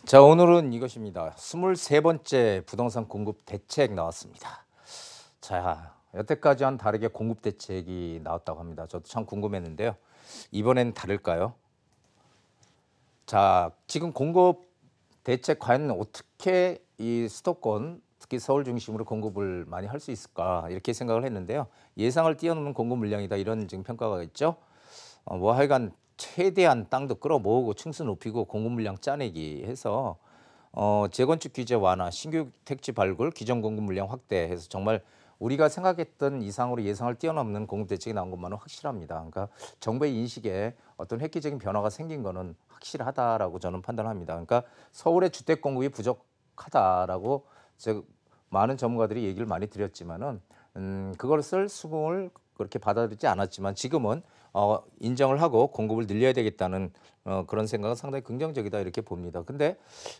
자, 오늘은 이것입니다. 23번째 부동산 공급 대책 나왔습니다. 자, 여태까지와는 다르게 공급 대책이 나왔다고 합니다. 저도 참 궁금했는데요. 이번엔 다를까요? 자, 지금 공급 대책 과연 어떻게 이 수도권, 특히 서울 중심으로 공급을 많이 할 수 있을까 이렇게 생각을 했는데요. 예상을 뛰어넘는 공급 물량이다 이런 지금 평가가 있죠. 뭐 하여간 최대한 땅도 끌어모으고 층수 높이고 공급 물량 짜내기 해서 재건축 규제 완화, 신규 택지 발굴, 기존 공급 물량 확대해서 정말 우리가 생각했던 이상으로 예상을 뛰어넘는 공급 대책이 나온 것만은 확실합니다. 그러니까 정부의 인식에 어떤 획기적인 변화가 생긴 거는 확실하다라고 저는 판단합니다. 그러니까 서울의 주택 공급이 부족하다라고 많은 전문가들이 얘기를 많이 드렸지만은 그것을 수긍을 그렇게 받아들이지 않았지만 지금은 인정을 하고 공급을 늘려야 되겠다는 그런 생각은 상당히 긍정적이다 이렇게 봅니다. 근데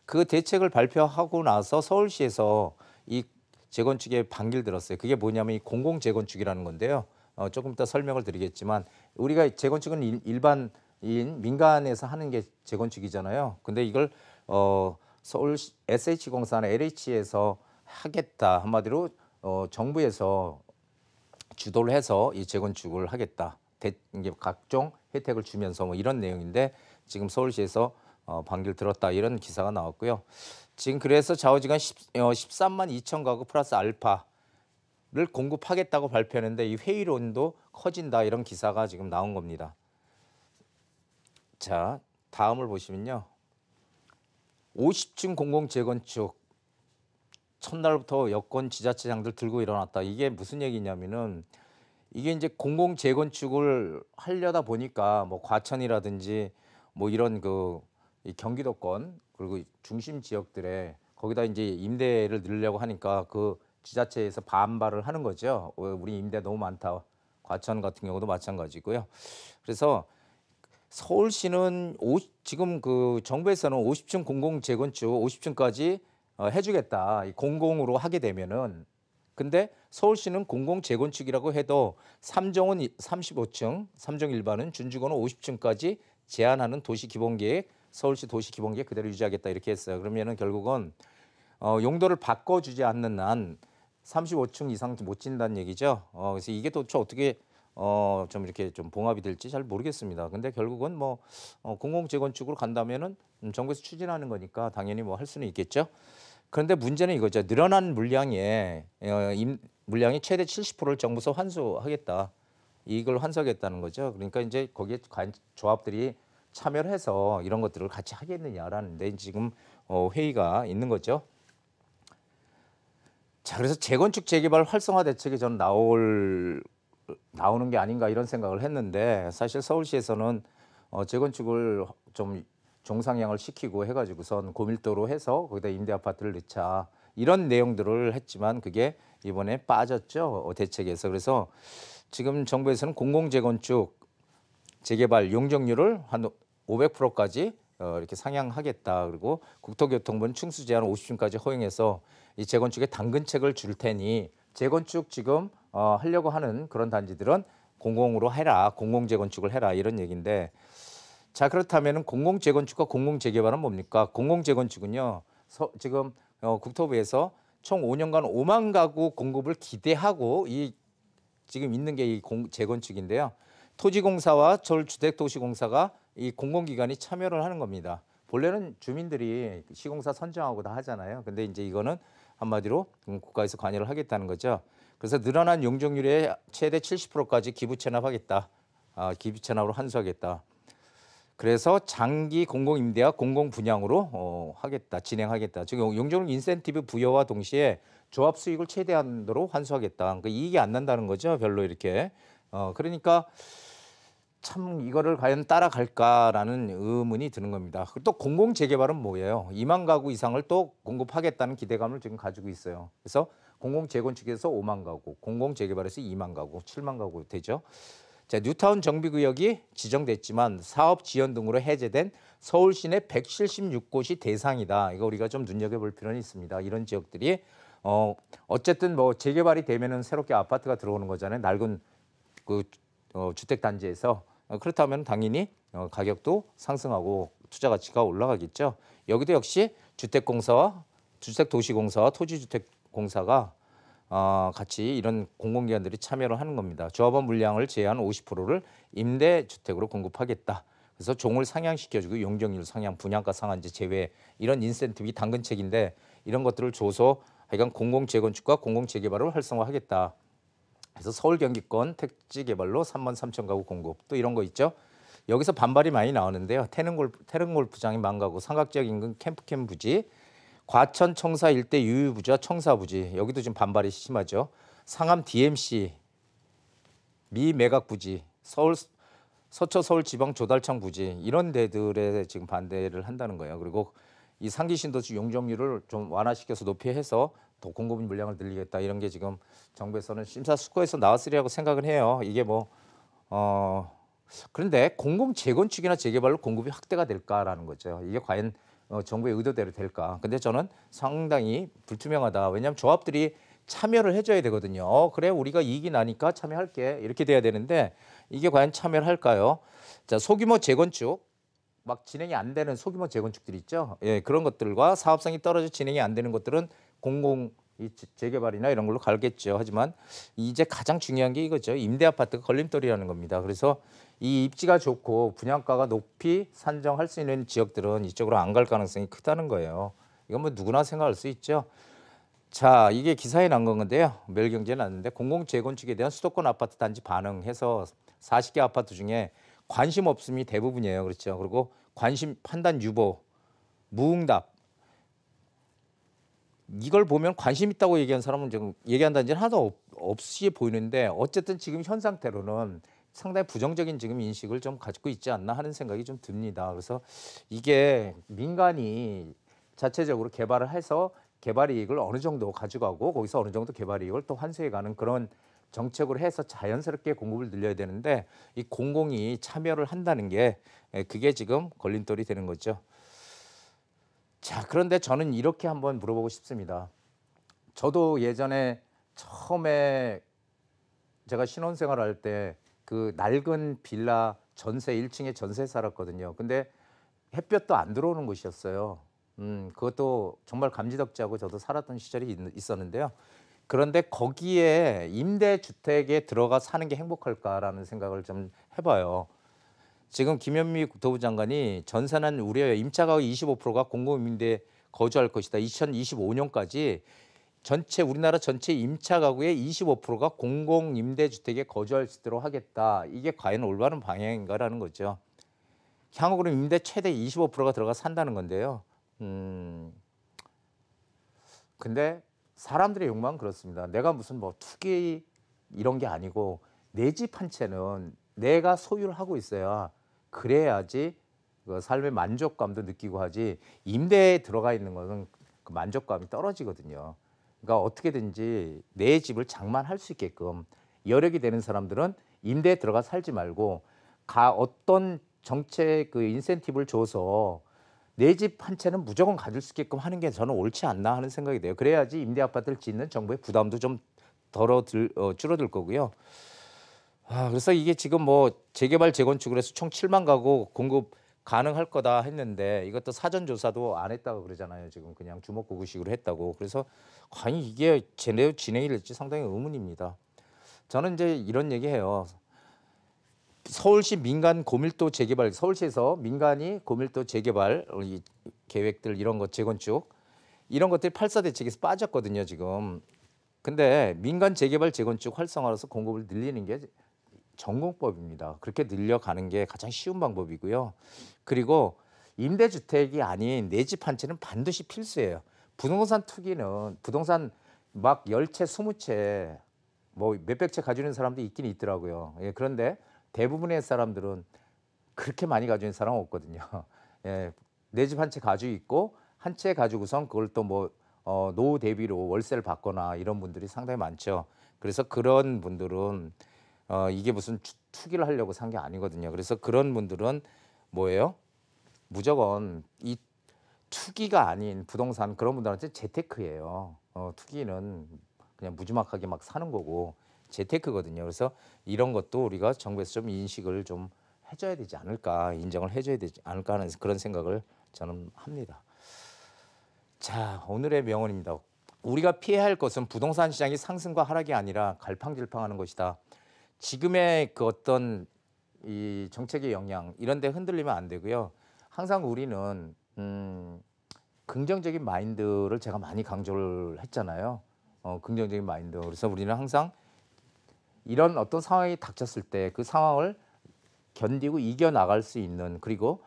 그 대책을 발표하고 나서 서울시에서 이 재건축에 반기를 들었어요. 그게 뭐냐면 이 공공 재건축이라는 건데요. 조금 이따 설명을 드리겠지만 우리가 재건축은 일반인 민간에서 하는 게 재건축이잖아요. 근데 이걸 서울 SH공사나 LH에서 하겠다. 한마디로 정부에서 주도를 해서 이 재건축을 하겠다. 이게 각종 혜택을 주면서 뭐 이런 내용인데 지금 서울시에서 반기를 들었다 이런 기사가 나왔고요. 지금 그래서 좌우지간 13만 2천 가구 플러스 알파를 공급하겠다고 발표했는데 이 회의론도 커진다 이런 기사가 지금 나온 겁니다. 자, 다음을 보시면요. 50층 공공 재건축 첫날부터 여권 지자체장들 들고 일어났다. 이게 무슨 얘기냐면은 이게 이제 공공 재건축을 하려다 보니까 뭐 과천이라든지 뭐 이런 이 경기도권 그리고 중심 지역들에 거기다 이제 임대를 늘리려고 하니까 그 지자체에서 반발을 하는 거죠. 우리 임대 너무 많다. 과천 같은 경우도 마찬가지고요. 그래서 서울시는 지금 그 정부에서는 50층 공공 재건축 50층까지 해주겠다. 공공으로 하게 되면은 근데 서울시는 공공 재건축이라고 해도 3종은 35층, 3종 일반은 준주거는 50층까지 제한하는 도시기본계획, 서울시 도시기본계획 그대로 유지하겠다 이렇게 했어요. 그러면은 결국은 용도를 바꿔주지 않는 한 35층 이상 못 짓는다는 얘기죠. 그래서 이게 도대체 어떻게 좀 이렇게 좀 봉합이 될지 잘 모르겠습니다. 근데 결국은 뭐 공공 재건축으로 간다면은 정부에서 추진하는 거니까 당연히 뭐 할 수는 있겠죠. 그런데 문제는 이거죠. 늘어난 물량이 최대 70%를 정부에서 환수하겠다. 이걸 환수하겠다는 거죠. 그러니까 이제 거기에 조합들이 참여를 해서 이런 것들을 같이 하겠느냐라는 데 지금 회의가 있는 거죠. 자, 그래서 재건축 재개발 활성화 대책이 저는 나오는 게 아닌가 이런 생각을 했는데 사실 서울시에서는 재건축을 좀 종상향을 시키고 해가지고선 고밀도로 해서 거기다 임대 아파트를 넣자 이런 내용들을 했지만 그게 이번에 빠졌죠 대책에서. 그래서 지금 정부에서는 공공재건축 재개발 용적률을 한 500%까지 이렇게 상향하겠다. 그리고 국토교통부는 층수 제한 50층까지 허용해서 이 재건축에 당근책을 줄 테니 재건축 지금 하려고 하는 그런 단지들은 공공으로 해라. 공공재건축을 해라. 이런 얘기인데 자, 그렇다면 공공재건축과 공공재개발은 뭡니까? 공공재건축은요. 지금 국토부에서 총 5년간 5만 가구 공급을 기대하고 지금 있는 게 이 재건축인데요. 토지공사와 서울주택도시공사가 이 공공기관이 참여를 하는 겁니다. 본래는 주민들이 시공사 선정하고 다 하잖아요. 근데 이제 이거는 한마디로 국가에서 관여를 하겠다는 거죠. 그래서 늘어난 용적률의 최대 70%까지 기부 체납하겠다. 기부 체납으로 환수하겠다. 그래서 장기 공공임대와 공공분양으로 하겠다, 진행하겠다. 즉 용적률 인센티브 부여와 동시에 조합 수익을 최대한도로 환수하겠다. 그러니까 이익이 안 난다는 거죠, 별로 이렇게. 그러니까 참 이거를 과연 따라갈까라는 의문이 드는 겁니다. 또 공공재개발은 뭐예요? 2만 가구 이상을 또 공급하겠다는 기대감을 지금 가지고 있어요. 그래서 공공재건축에서 5만 가구, 공공재개발에서 2만 가구, 7만 가구 되죠. 자, 뉴타운 정비구역이 지정됐지만 사업 지연 등으로 해제된 서울 시내 176곳이 대상이다. 이거 우리가 좀 눈여겨볼 필요는 있습니다. 이런 지역들이 어쨌든 뭐 재개발이 되면은 새롭게 아파트가 들어오는 거잖아요. 낡은 그 주택 단지에서 그렇다면 당연히 가격도 상승하고 투자 가치가 올라가겠죠. 여기도 역시 주택공사와 주택도시공사와 토지주택공사가 같이 이런 공공기관들이 참여를 하는 겁니다. 조합원 물량을 제한 50%를 임대주택으로 공급하겠다. 그래서 종을 상향시켜주고 용적률 상향, 분양가 상한제 제외 이런 인센티브 당근책인데 이런 것들을 줘서 하여간 공공재건축과 공공재개발을 활성화하겠다. 그래서 서울 경기권 택지 개발로 3만 3천 가구 공급 또 이런 거 있죠. 여기서 반발이 많이 나오는데요. 태릉골프장이 망가고 삼각지역 인근 캠프캠 부지, 과천 청사 일대 유유부지와 청사 부지 여기도 지금 반발이 심하죠. 상암 DMC 미 매각 부지, 서초 서울지방 조달청 부지 이런 데들에 지금 반대를 한다는 거예요. 그리고 이 상기 신도시 용적률을 좀 완화시켜서 높이해서 더 공급 물량을 늘리겠다 이런 게 지금 정부에서는 심사숙고해서 나왔으리라고 생각을 해요. 이게 뭐 그런데 공공 재건축이나 재개발로 공급이 확대가 될까라는 거죠. 이게 과연 정부의 의도대로 될까? 근데 저는 상당히 불투명하다. 왜냐하면 조합들이 참여를 해줘야 되거든요. 그래 우리가 이익이 나니까 참여할게 이렇게 돼야 되는데 이게 과연 참여를 할까요? 자, 소규모 재건축 막 진행이 안 되는 소규모 재건축들이 있죠. 예, 그런 것들과 사업성이 떨어져 진행이 안 되는 것들은 공공 이 재개발이나 이런 걸로 갈겠죠. 하지만 이제 가장 중요한 게 이거죠. 임대 아파트가 걸림돌이라는 겁니다. 그래서 이 입지가 좋고 분양가가 높이 산정할 수 있는 지역들은 이쪽으로 안 갈 가능성이 크다는 거예요. 이건 뭐 누구나 생각할 수 있죠. 자, 이게 기사에 난 건데요. 매일경제에 났는데 공공재건축에 대한 수도권 아파트 단지 반응해서 40개 아파트 중에 관심 없음이 대부분이에요. 그렇죠. 그리고 관심 판단 유보, 무응답. 이걸 보면 관심 있다고 얘기한 사람은 지금 얘기한다는 지는 하나도 없이 보이는데 어쨌든 지금 현 상태로는 상당히 부정적인 지금 인식을 좀 가지고 있지 않나 하는 생각이 좀 듭니다. 그래서 이게 민간이 자체적으로 개발을 해서 개발 이익을 어느 정도 가져가고 거기서 어느 정도 개발 이익을 또 환수해가는 그런 정책으로 해서 자연스럽게 공급을 늘려야 되는데 이 공공이 참여를 한다는 게 그게 지금 걸림돌이 되는 거죠. 자, 그런데 저는 이렇게 한번 물어보고 싶습니다. 저도 예전에 처음에 제가 신혼생활 할 때 그 낡은 빌라 전세 1층에 전세 살았거든요. 근데 햇볕도 안 들어오는 곳이었어요. 그것도 정말 감지덕지하고 저도 살았던 시절이 있었는데요. 그런데 거기에 임대주택에 들어가 사는 게 행복할까라는 생각을 좀 해봐요. 지금 김현미 국토부 장관이 전세난 우려 임차가구 25%가 공공임대 거주할 것이다. 2025년까지 전체 우리나라 전체 임차 가구의 25%가 공공임대주택에 거주할 수 있도록 하겠다. 이게 과연 올바른 방향인가라는 거죠. 향후 그럼 임대 최대 25%가 들어가 산다는 건데요. 근데 사람들의 욕망은 그렇습니다. 내가 무슨 뭐 투기 이런 게 아니고 내 집 한 채는 내가 소유를 하고 있어야 그래야지 그 삶의 만족감도 느끼고 하지 임대에 들어가 있는 것은 그 만족감이 떨어지거든요. 그러니까 어떻게든지 내 집을 장만할 수 있게끔 여력이 되는 사람들은 임대에 들어가 살지 말고 어떤 정책 그 인센티브를 줘서 내 집 한 채는 무조건 가질 수 있게끔 하는 게 저는 옳지 않나 하는 생각이 돼요. 그래야지 임대 아파트를 짓는 정부의 부담도 좀 줄어들 거고요. 그래서 이게 지금 뭐 재개발 재건축을 해서 총 7만 가구 공급 가능할 거다 했는데 이것도 사전 조사도 안 했다고 그러잖아요. 지금 그냥 주먹구구식으로 했다고. 그래서 과연 이게 제대로 진행이 될지 상당히 의문입니다. 저는 이제 이런 얘기해요. 서울시 민간 고밀도 재개발, 서울시에서 민간이 고밀도 재개발 이 계획들 이런 것 재건축 이런 것들이 8사 대책에서 빠졌거든요, 지금. 근데 민간 재개발 재건축 활성화로서 공급을 늘리는 게 전공법입니다. 그렇게 늘려가는 게 가장 쉬운 방법이고요. 그리고 임대주택이 아닌 내 집 한 채는 반드시 필수예요. 부동산 투기는 부동산 막 10채, 20채 뭐 몇백 채 가지고 있는 사람도 있긴 있더라고요. 예, 그런데 대부분의 사람들은 그렇게 많이 가지고 있는 사람은 없거든요. 예, 내 집 한 채 가지고 있고 한 채 가지고선 그걸 또 뭐 노후 대비로 월세를 받거나 이런 분들이 상당히 많죠. 그래서 그런 분들은 이게 무슨 투기를 하려고 산 게 아니거든요. 그래서 그런 분들은 뭐예요? 무조건 이 투기가 아닌 부동산 그런 분들한테 재테크예요. 투기는 그냥 무지막하게 막 사는 거고 재테크거든요. 그래서 이런 것도 우리가 정부에서 좀 인식을 좀 해줘야 되지 않을까, 인정을 해줘야 되지 않을까 하는 그런 생각을 저는 합니다. 자, 오늘의 명언입니다. 우리가 피해야 할 것은 부동산 시장이 상승과 하락이 아니라 갈팡질팡하는 것이다. 지금의 그 어떤 이 정책의 영향 이런 데 흔들리면 안 되고요. 항상 우리는 긍정적인 마인드를 제가 많이 강조를 했잖아요. 긍정적인 마인드. 그래서 우리는 항상 이런 어떤 상황이 닥쳤을 때 그 상황을 견디고 이겨나갈 수 있는, 그리고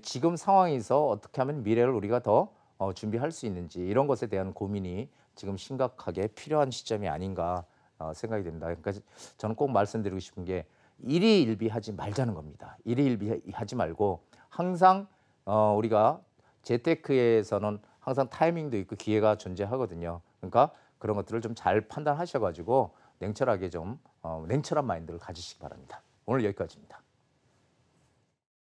지금 상황에서 어떻게 하면 미래를 우리가 더 준비할 수 있는지, 이런 것에 대한 고민이 지금 심각하게 필요한 시점이 아닌가 생각이 됩니다. 그러니까 저는 꼭 말씀드리고 싶은 게 일희일비하지 말자는 겁니다. 일희일비하지 말고 항상 우리가 재테크에서는 항상 타이밍도 있고 기회가 존재하거든요. 그러니까 그런 것들을 좀 잘 판단하셔가지고 냉철하게 좀 냉철한 마인드를 가지시기 바랍니다. 오늘 여기까지입니다.